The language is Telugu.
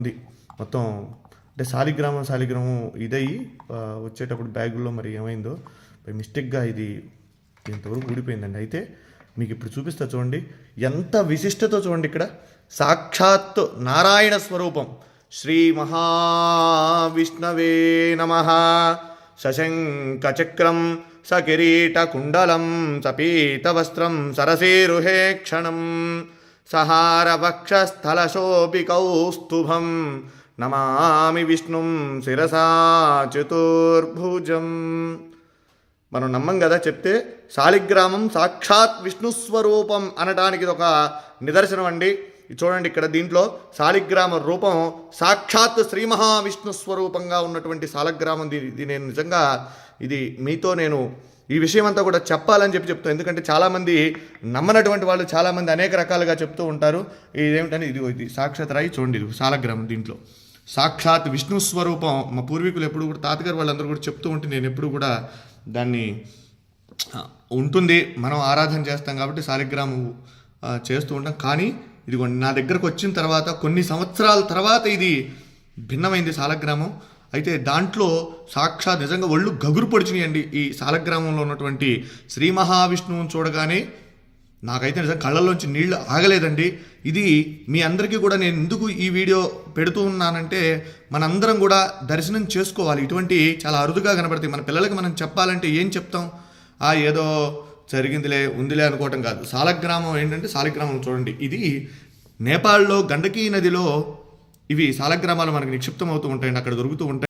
ఉంది మొత్తం. అంటే శాలిగ్రామం ఇదయ్యి వచ్చేటప్పుడు బ్యాగుల్లో మరి ఏమైందో బై మిస్టేక్గా ఇది ఇంతవరకు ఊడిపోయిందండి. అయితే మీకు ఇప్పుడు చూపిస్తా చూడండి, ఎంత విశిష్టతో చూడండి. ఇక్కడ సాక్షాత్ నారాయణ స్వరూపం శ్రీ మహావిష్ణవే నమః. సశంఖచక్రం సకిరీటకుండలం సపీతవస్త్రం సరసీరుహే క్షణం సహారవక్షస్థలశోభికౌస్తుభం నమామి విష్ణుం శిరసా చతుర్భుజం. మనం నమ్మం కదా చెప్తే. శాలిగ్రామం సాక్షాత్ విష్ణుస్వరూపం అనడానికి ఇది ఒక నిదర్శనం అండి. చూడండి ఇక్కడ దీంట్లో శాలిగ్రామ రూపం సాక్షాత్ శ్రీ మహావిష్ణు స్వరూపంగా ఉన్నటువంటి శాలిగ్రామం. ఇది నేను నిజంగా ఇది మీతో నేను ఈ విషయం అంతా కూడా చెప్పాలని చెప్తాను. ఎందుకంటే చాలామంది నమ్మనటువంటి వాళ్ళు చాలామంది అనేక రకాలుగా చెప్తూ ఉంటారు. ఇదేమిటని ఇది సాక్షాత్ రాయి చూడండి, ఇది శాలిగ్రామం. దీంట్లో సాక్షాత్ విష్ణు స్వరూపం. మా పూర్వీకులు ఎప్పుడు కూడా తాతగారు వాళ్ళందరూ కూడా చెప్తూ ఉంటే నేను ఎప్పుడు కూడా దాన్ని ఉంటుంది, మనం ఆరాధన చేస్తాం కాబట్టి శాలిగ్రామం చేస్తూ ఉంటాం. కానీ ఇదిగోండి నా దగ్గరకు వచ్చిన తర్వాత కొన్ని సంవత్సరాల తర్వాత ఇది భిన్నమైంది శాలిగ్రామం. అయితే దాంట్లో సాక్షాత్ నిజంగా ఒళ్ళు గగురు పొడిచినాయండి. ఈ శాలిగ్రామంలో ఉన్నటువంటి శ్రీ మహావిష్ణువుని చూడగానే నాకైతే నిజంగా కళ్ళల్లోంచి నీళ్లు ఆగలేదండి. ఇది మీ అందరికీ కూడా నేను ఎందుకు ఈ వీడియో పెడుతూ ఉన్నానంటే మనందరం కూడా దర్శనం చేసుకోవాలి. ఇటువంటి చాలా అరుదుగా కనబడతాయి. మన పిల్లలకి మనం చెప్పాలంటే ఏం చెప్తాం? ఏదో జరిగిందిలే ఉందిలే అనుకోవటం కాదు. శాలిగ్రామం ఏంటంటే శాలిగ్రామం చూడండి, ఇది నేపాల్లో గండకీ నదిలో ఇవి శాలిగ్రామాలు మనకి నిక్షిప్తం అవుతూ ఉంటాయండి, అక్కడ దొరుకుతూ ఉంటాయి.